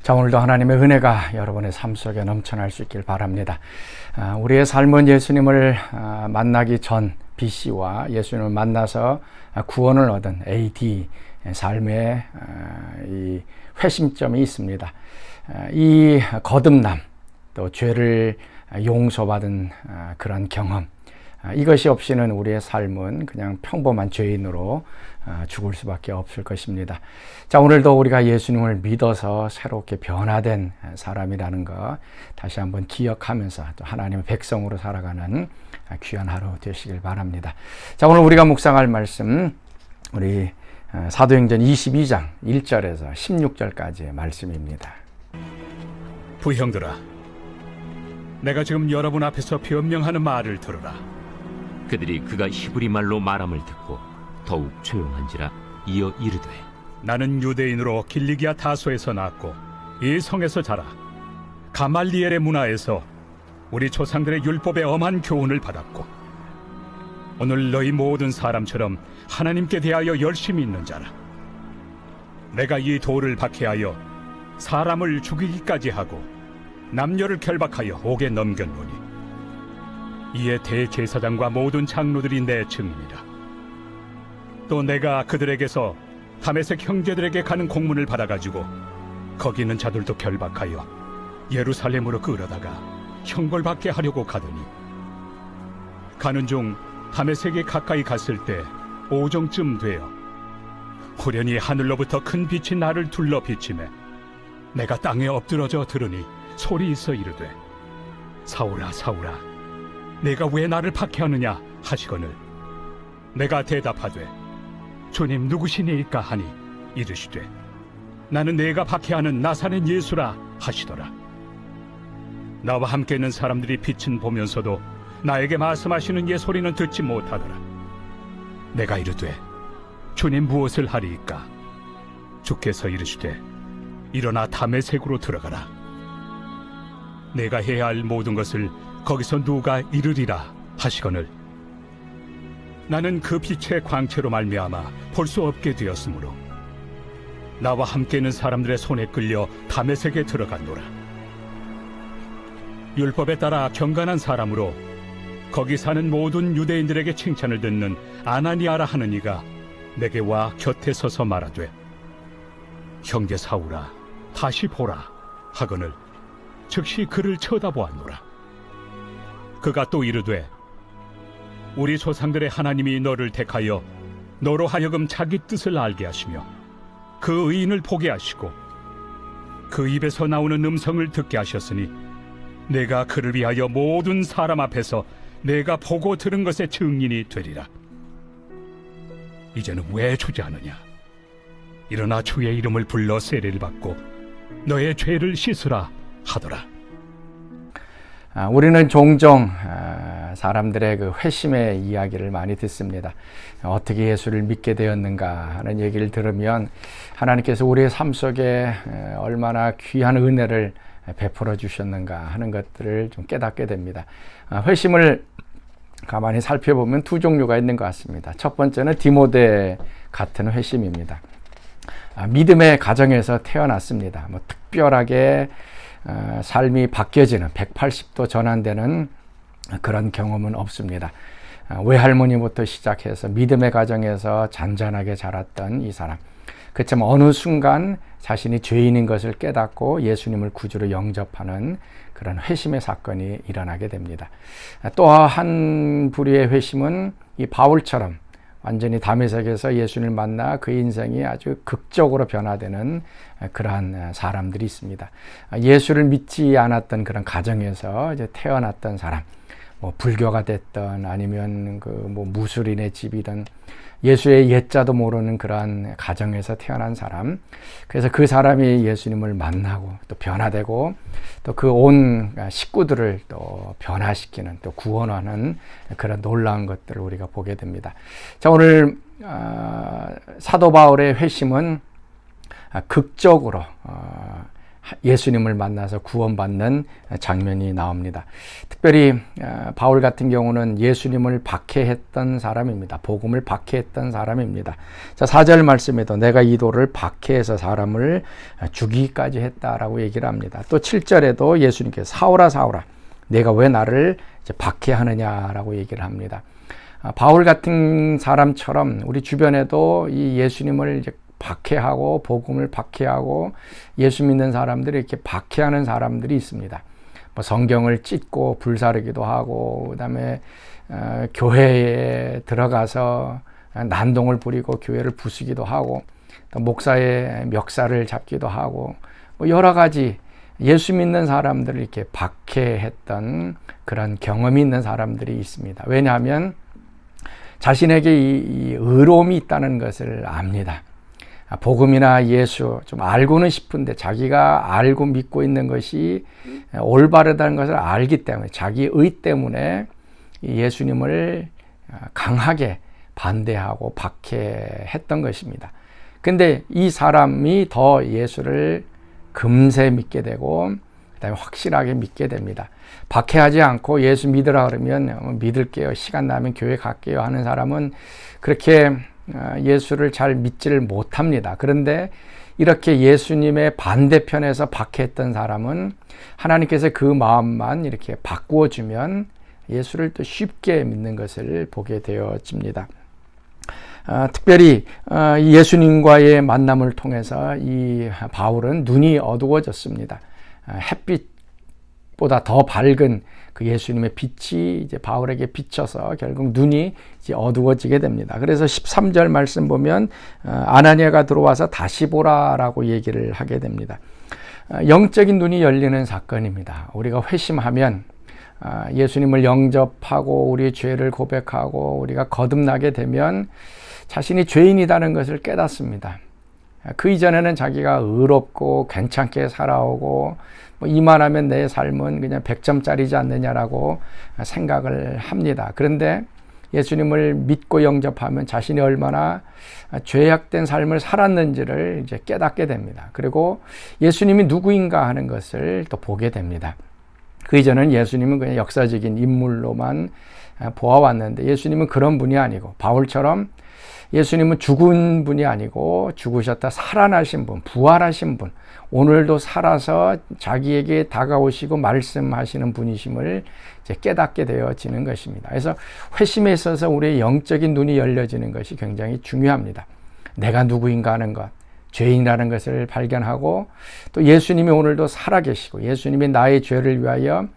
자, 오늘도 하나님의 은혜가 여러분의 삶 속에 넘쳐날 수 있길 바랍니다. 우리의 삶은 예수님을 만나기 전 BC와 예수님을 만나서 구원을 얻은 AD 삶의 이 회심점이 있습니다. 이 거듭남, 또 죄를 용서받은 그런 경험, 이것이 없이는 우리의 삶은 그냥 평범한 죄인으로 죽을 수밖에 없을 것입니다. 자, 오늘도 우리가 예수님을 믿어서 새롭게 변화된 사람이라는 거 다시 한번 기억하면서 또 하나님의 백성으로 살아가는 귀한 하루 되시길 바랍니다. 자, 오늘 우리가 묵상할 말씀, 우리 사도행전 22장 1절에서 16절까지의 말씀입니다. 부형들아, 내가 지금 여러분 앞에서 변명하는 말을 들으라. 그들이 그가 히브리 말로 말함을 듣고 더욱 조용한지라 이어 이르되, 나는 유대인으로 길리기아 다소에서 낳았고 이 성에서 자라 가말리엘의 문화에서 우리 조상들의 율법의 엄한 교훈을 받았고 오늘 너희 모든 사람처럼 하나님께 대하여 열심히 있는 자라. 내가 이 돌을 박해하여 사람을 죽이기까지 하고 남녀를 결박하여 옥에 넘겼노니 이에 대제사장과 모든 장로들이 내 증인이라. 또 내가 그들에게서 다메섹 형제들에게 가는 공문을 받아가지고 거기 있는 자들도 결박하여 예루살렘으로 끌어다가 형벌받게 하려고 가더니 가는 중 다메섹에 가까이 갔을 때 오정쯤 되어 후련히 하늘로부터 큰 빛이 나를 둘러 비치매 내가 땅에 엎드러져 들으니 소리 있어 이르되, 사울아 사울아, 내가 왜 나를 박해하느냐 하시거늘 내가 대답하되, 주님 누구시니까 하니 이르시되, 나는 내가 박해하는 나사렛 예수라 하시더라. 나와 함께 있는 사람들이 빛은 보면서도 나에게 말씀하시는 예 소리는 듣지 못하더라. 내가 이르되, 주님 무엇을 하리이까? 주께서 이르시되, 일어나 다메섹으로 들어가라. 내가 해야 할 모든 것을 거기서 누가 이르리라 하시거늘 나는 그 빛의 광채로 말미암아 볼 수 없게 되었으므로 나와 함께 있는 사람들의 손에 끌려 다메섹에 들어갔노라. 율법에 따라 경건한 사람으로 거기 사는 모든 유대인들에게 칭찬을 듣는 아나니아라 하는 이가 내게 와 곁에 서서 말하되, 형제 사울아 다시 보라 하거늘 즉시 그를 쳐다보았노라. 그가 또 이르되, 우리 조상들의 하나님이 너를 택하여 너로 하여금 자기 뜻을 알게 하시며 그 의인을 보게 하시고 그 입에서 나오는 음성을 듣게 하셨으니 내가 그를 위하여 모든 사람 앞에서 내가 보고 들은 것의 증인이 되리라. 이제는 왜 주저하느냐? 일어나 주의 이름을 불러 세례를 받고 너의 죄를 씻으라 하더라. 우리는 종종 사람들의 그 회심의 이야기를 많이 듣습니다. 어떻게 예수를 믿게 되었는가 하는 얘기를 들으면 하나님께서 우리의 삶 속에 얼마나 귀한 은혜를 베풀어 주셨는가 하는 것들을 좀 깨닫게 됩니다. 회심을 가만히 살펴보면 두 종류가 있는 것 같습니다. 첫 번째는 디모데 같은 회심입니다. 믿음의 가정에서 태어났습니다. 특별하게 삶이 바뀌어지는 180도 전환되는 그런 경험은 없습니다. 외할머니부터 시작해서 믿음의 가정에서 잔잔하게 자랐던 이 사람, 그렇지만 어느 순간 자신이 죄인인 것을 깨닫고 예수님을 구주로 영접하는 그런 회심의 사건이 일어나게 됩니다. 또 한 부류의 회심은 이 바울처럼 완전히 다메섹에서 예수님을 만나 그 인생이 아주 극적으로 변화되는 그러한 사람들이 있습니다. 예수를 믿지 않았던 그런 가정에서 이제 태어났던 사람, 불교가 됐던 아니면 무술인의 집이든 예수의 옛자도 모르는 그러한 가정에서 태어난 사람, 그래서 그 사람이 예수님을 만나고 또 변화되고 또 그 온 식구들을 또 변화시키는, 또 구원하는 그런 놀라운 것들을 우리가 보게 됩니다. 자, 오늘 사도 바울의 회심은 극적으로 예수님을 만나서 구원받는 장면이 나옵니다. 특별히 바울 같은 경우는 예수님을 박해했던 사람입니다. 복음을 박해했던 사람입니다. 자, 4절 말씀에도 내가 이 돌을 박해해서 사람을 죽이기까지 했다라고 얘기를 합니다. 또 7절에도 예수님께서 사울아 사울아 내가 왜 나를 박해하느냐라고 얘기를 합니다. 바울 같은 사람처럼 우리 주변에도 이 예수님을 이제 박해하고 복음을 박해하고 예수 믿는 사람들이 이렇게 박해하는 사람들이 있습니다. 뭐 성경을 찢고 불사르기도 하고 그다음에 교회에 들어가서 난동을 부리고 교회를 부수기도 하고 또 목사의 멱살을 잡기도 하고 뭐 여러 가지 예수 믿는 사람들을 이렇게 박해했던 그런 경험이 있는 사람들이 있습니다. 왜냐하면 자신에게 이 의로움이 있다는 것을 압니다. 복음이나 예수 좀 알고는 싶은데 자기가 알고 믿고 있는 것이 올바르다는 것을 알기 때문에 자기 의 때문에 예수님을 강하게 반대하고 박해했던 것입니다. 근데 이 사람이 더 예수를 금세 믿게 되고 그다음에 확실하게 믿게 됩니다. 박해하지 않고 예수 믿으라 그러면 믿을게요. 시간 나면 교회 갈게요 하는 사람은 그렇게 예수를 잘 믿지를 못합니다. 그런데 이렇게 예수님의 반대편에서 박해했던 사람은 하나님께서 그 마음만 이렇게 바꾸어 주면 예수를 또 쉽게 믿는 것을 보게 되어집니다. 특별히 예수님과의 만남을 통해서 이 바울은 눈이 어두워졌습니다. 햇빛보다 더 밝은 그 예수님의 빛이 이제 바울에게 비쳐서 결국 눈이 이제 어두워지게 됩니다. 그래서 13절 말씀 보면 아나니아가 들어와서 다시 보라라고 얘기를 하게 됩니다. 영적인 눈이 열리는 사건입니다. 우리가 회심하면 예수님을 영접하고 우리의 죄를 고백하고 우리가 거듭나게 되면 자신이 죄인이라는 것을 깨닫습니다. 그 이전에는 자기가 의롭고 괜찮게 살아오고 뭐 이만하면 내 삶은 그냥 100점짜리지 않느냐라고 생각을 합니다. 그런데 예수님을 믿고 영접하면 자신이 얼마나 죄악된 삶을 살았는지를 이제 깨닫게 됩니다. 그리고 예수님이 누구인가 하는 것을 또 보게 됩니다. 그 이전은 예수님은 그냥 역사적인 인물로만 보아왔는데 예수님은 그런 분이 아니고 바울처럼 예수님은 죽은 분이 아니고 죽으셨다 살아나신 분, 부활하신 분, 오늘도 살아서 자기에게 다가오시고 말씀하시는 분이심을 이제 깨닫게 되어지는 것입니다. 그래서 회심에 있어서 우리의 영적인 눈이 열려지는 것이 굉장히 중요합니다. 내가 누구인가 하는 것, 죄인이라는 것을 발견하고 또 예수님이 오늘도 살아계시고 예수님이 나의 죄를 위하여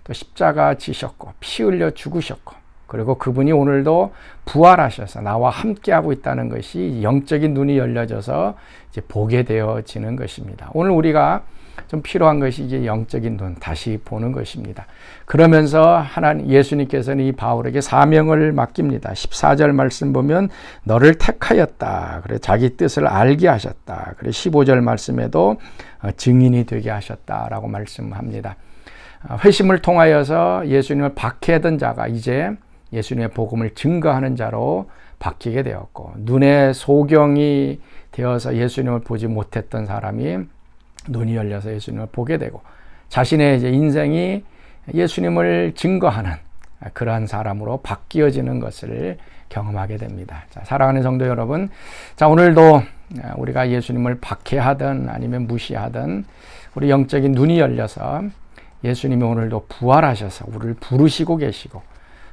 또 십자가 지셨고 피 흘려 죽으셨고 그리고 그분이 오늘도 부활하셔서 나와 함께하고 있다는 것이 영적인 눈이 열려져서 이제 보게 되어지는 것입니다. 오늘 우리가 좀 필요한 것이 이제 영적인 눈, 다시 보는 것입니다. 그러면서 하나님 예수님께서는 이 바울에게 사명을 맡깁니다. 14절 말씀 보면 너를 택하였다. 그래 자기 뜻을 알게 하셨다. 그래 15절 말씀에도 증인이 되게 하셨다라고 말씀합니다. 회심을 통하여서 예수님을 박해하던 자가 이제 예수님의 복음을 증거하는 자로 바뀌게 되었고 눈에 소경이 되어서 예수님을 보지 못했던 사람이 눈이 열려서 예수님을 보게 되고 자신의 이제 인생이 예수님을 증거하는 그러한 사람으로 바뀌어지는 것을 경험하게 됩니다. 자, 사랑하는 성도 여러분, 자 오늘도 우리가 예수님을 박해하든 아니면 무시하든 우리 영적인 눈이 열려서 예수님이 오늘도 부활하셔서 우리를 부르시고 계시고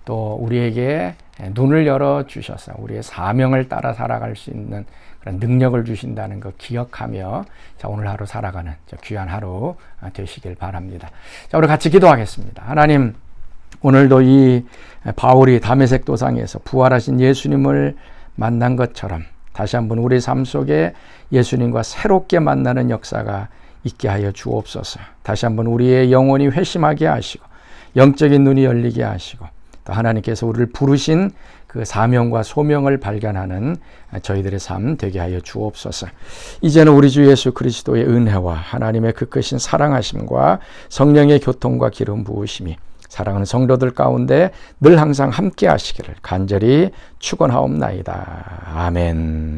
또 우리에게 눈을 열어주셔서 우리의 사명을 따라 살아갈 수 있는 그런 능력을 주신다는 거 기억하며 자 오늘 하루 살아가는 귀한 하루 되시길 바랍니다. 자 우리 같이 기도하겠습니다. 하나님 오늘도 이 바울이 다메섹 도상에서 부활하신 예수님을 만난 것처럼 다시 한번 우리 삶 속에 예수님과 새롭게 만나는 역사가 있게 하여 주옵소서. 다시 한번 우리의 영혼이 회심하게 하시고 영적인 눈이 열리게 하시고 또 하나님께서 우리를 부르신 그 사명과 소명을 발견하는 저희들의 삶 되게 하여 주옵소서. 이제는 우리 주 예수 그리스도의 은혜와 하나님의 그 크신 사랑하심과 성령의 교통과 기름 부으심이 사랑하는 성도들 가운데 늘 항상 함께 하시기를 간절히 축원하옵나이다. 아멘.